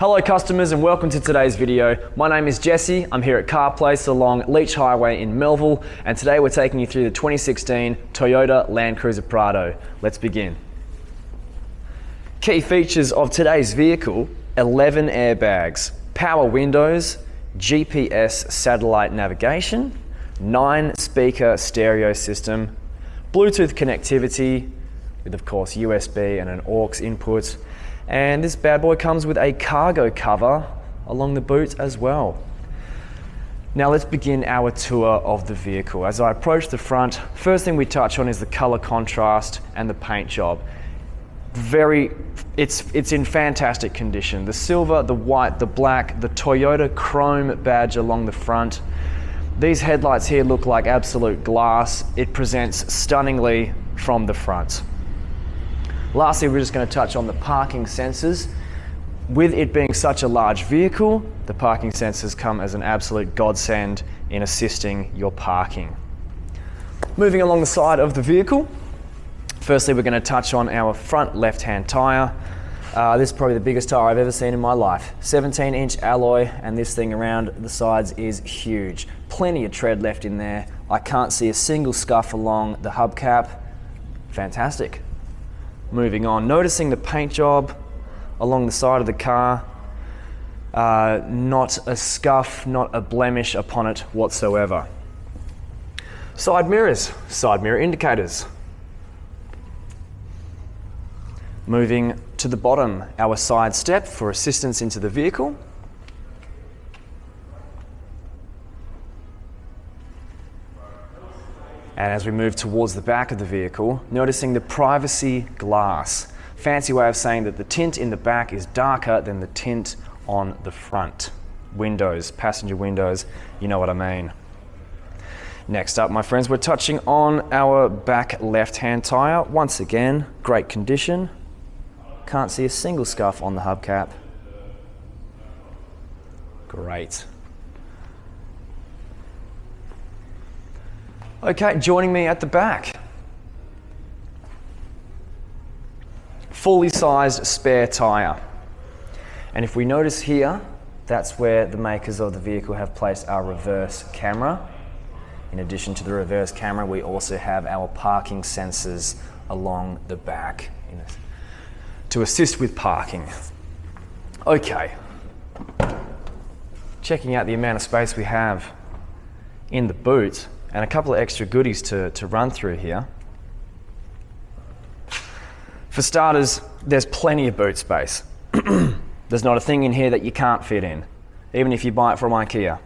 Hello customers and welcome to today's video. My name is Jesse, I'm here at Carr Place along Leach Highway in Mellville, and today we're taking you through the 2016 Toyota Land Cruiser Prado. Let's begin. Key features of today's vehicle: 11 airbags, power windows, GPS satellite navigation, 9-speaker stereo system, Bluetooth connectivity with of course USB and an aux input, and this bad boy comes with a cargo cover along the boot as well. Now let's begin our tour of the vehicle. As I approach the front, first thing we touch on is the color contrast and the paint job. It's in fantastic condition. The silver, the white, the black, the Toyota chrome badge along the front. These headlights here look like absolute glass. It presents stunningly from the front. Lastly, we're just going to touch on the parking sensors. With it being such a large vehicle, the parking sensors come as an absolute godsend in assisting your parking. Moving along the side of the vehicle, firstly we're going to touch on our front left-hand tyre. This is probably the biggest tyre I've ever seen in my life. 17-inch alloy, and this thing around the sides is huge. Plenty of tread left in there. I can't see a single scuff along the hubcap. Fantastic. Moving on, noticing the paint job along the side of the car. Not a scuff, not a blemish upon it whatsoever. Side mirrors, side mirror indicators. Moving to the bottom, our side step for assistance into the vehicle. And as we move towards the back of the vehicle, noticing the privacy glass. Fancy way of saying that the tint in the back is darker than the tint on the front. Windows, passenger windows, you know what I mean. Next up, my friends, we're touching on our back left-hand tyre. Once again, great condition. Can't see a single scuff on the hubcap. Great. Okay, joining me at the back. Fully sized spare tyre. And if we notice here, that's where the makers of the vehicle have placed our reverse camera. In addition to the reverse camera, we also have our parking sensors along the back to assist with parking. Okay. Checking out the amount of space we have in the boot, and a couple of extra goodies to run through here. For starters, there's plenty of boot space. There's not a thing in here that you can't fit in, even if you buy it from IKEA.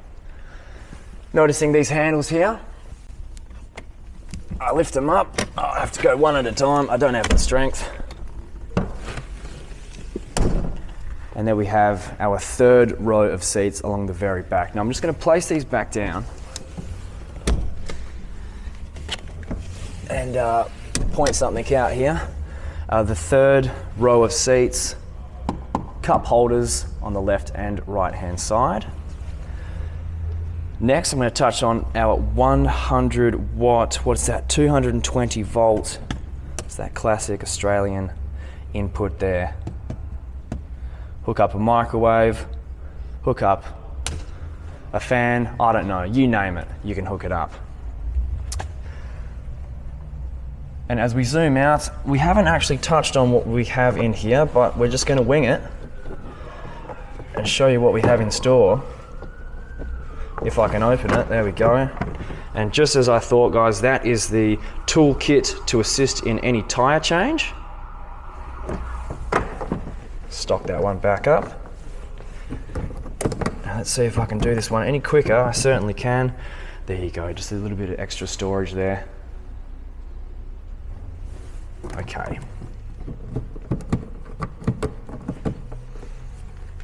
Noticing these handles here, I lift them up. I have to go one at a time. I don't have the strength. And there we have our third row of seats along the very back. Now I'm just going to place these back down and point something out here. The third row of seats, cup holders on the left and right hand side. Next, I'm going to touch on our 100 watt, what's that, 220 volt. It's that classic Australian input there. Hook up a microwave, hook up a fan, I don't know, you name it, you can hook it up. And as we zoom out, we haven't actually touched on what we have in here, but we're just going to wing it and show you what we have in store. If I can open it, there we go. And just as I thought, guys, that is the toolkit to assist in any tyre change. Stock that one back up. Now let's see if I can do this one any quicker. I certainly can. There you go, just a little bit of extra storage there. Okay.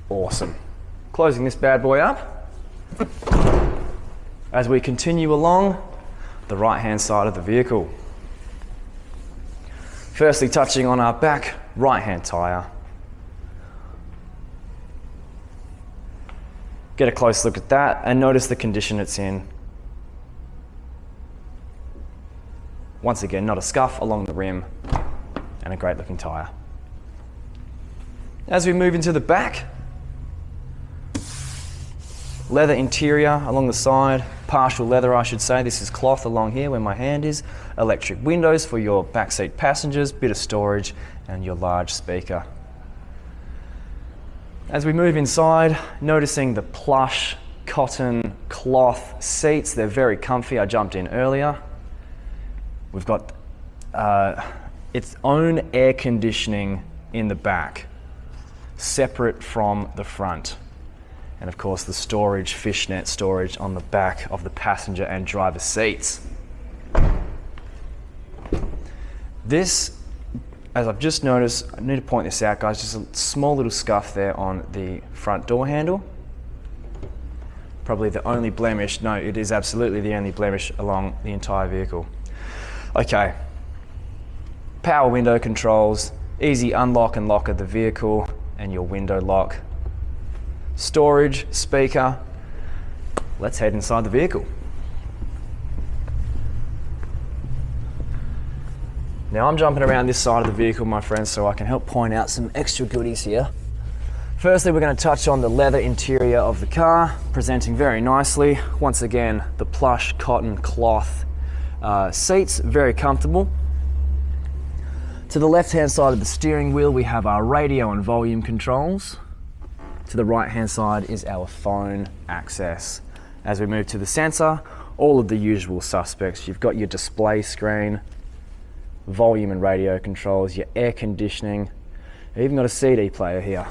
Awesome. Closing this bad boy up. As we continue along the right-hand side of the vehicle. Firstly, touching on our back right-hand tyre. Get a close look at that and notice the condition it's in. Once again, not a scuff along the rim and a great looking tyre. As we move into the back, Leather interior along the side, partial leather I should say. This is cloth along here where my hand is. Electric windows for your backseat passengers, bit of storage, and your large speaker. As we move inside, noticing the plush cotton cloth seats. They're very comfy. I jumped in earlier. We've got its own air conditioning in the back, separate from the front. And of course the storage, fishnet storage on the back of the passenger and driver seats. This, as I've just noticed, I need to point this out guys, just a small little scuff there on the front door handle. Probably the only blemish, no, it is absolutely the only blemish along the entire vehicle. Okay, power window controls, easy unlock and lock of the vehicle and your window lock. Storage, speaker. Let's head inside the vehicle. Now I'm jumping around this side of the vehicle, my friends, so I can help point out some extra goodies here. Firstly, we're going to touch on the leather interior of the car, presenting very nicely. Once again, the plush cotton cloth seats, very comfortable. To the left-hand side of the steering wheel, we have our radio and volume controls. To the right-hand side is our phone access. As we move to the sensor, all of the usual suspects. You've got your display screen, volume and radio controls, your air conditioning. You've even got a CD player here.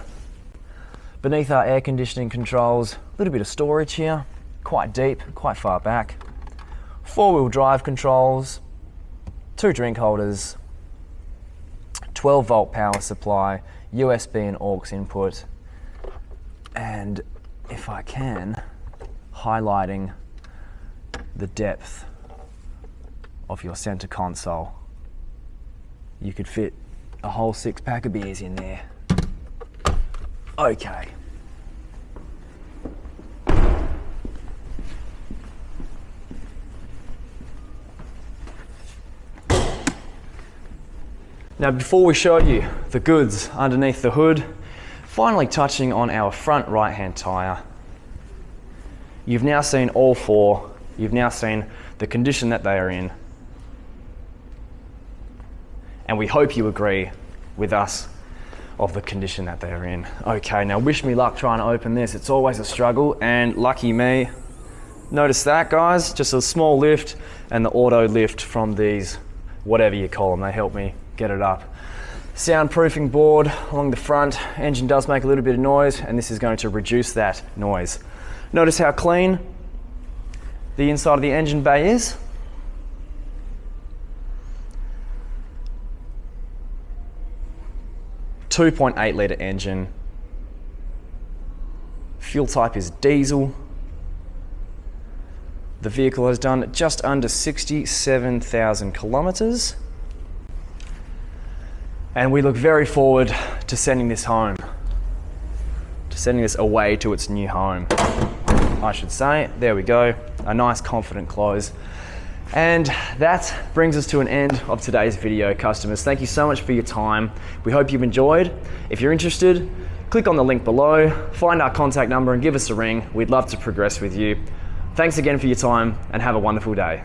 Beneath our air conditioning controls, a little bit of storage here, quite deep, quite far back. Four-wheel drive controls, 2 drink holders, 12-volt power supply, USB and aux input, and if I can, highlighting the depth of your center console. You could fit a whole 6-pack of beers in there. Okay. Now before we show you the goods underneath the hood, finally touching on our front right-hand tyre. You've now seen all 4. You've now seen the condition that they are in. And we hope you agree with us of the condition that they are in. Okay, now wish me luck trying to open this. It's always a struggle, and lucky me. Notice that, guys, just a small lift and the auto lift from these, whatever you call them, they help me get it up. Soundproofing board along the front. Engine does make a little bit of noise, and this is going to reduce that noise. Notice how clean the inside of the engine bay is. .8 litre engine. Fuel type is diesel. The vehicle has done just under 67,000 kilometres. And we look very forward to sending this home, to sending this away to its new home, I should say. There we go, a nice confident close. And that brings us to an end of today's video, customers. Thank you so much for your time. We hope you've enjoyed. If you're interested, click on the link below, find our contact number and give us a ring. We'd love to progress with you. Thanks again for your time and have a wonderful day.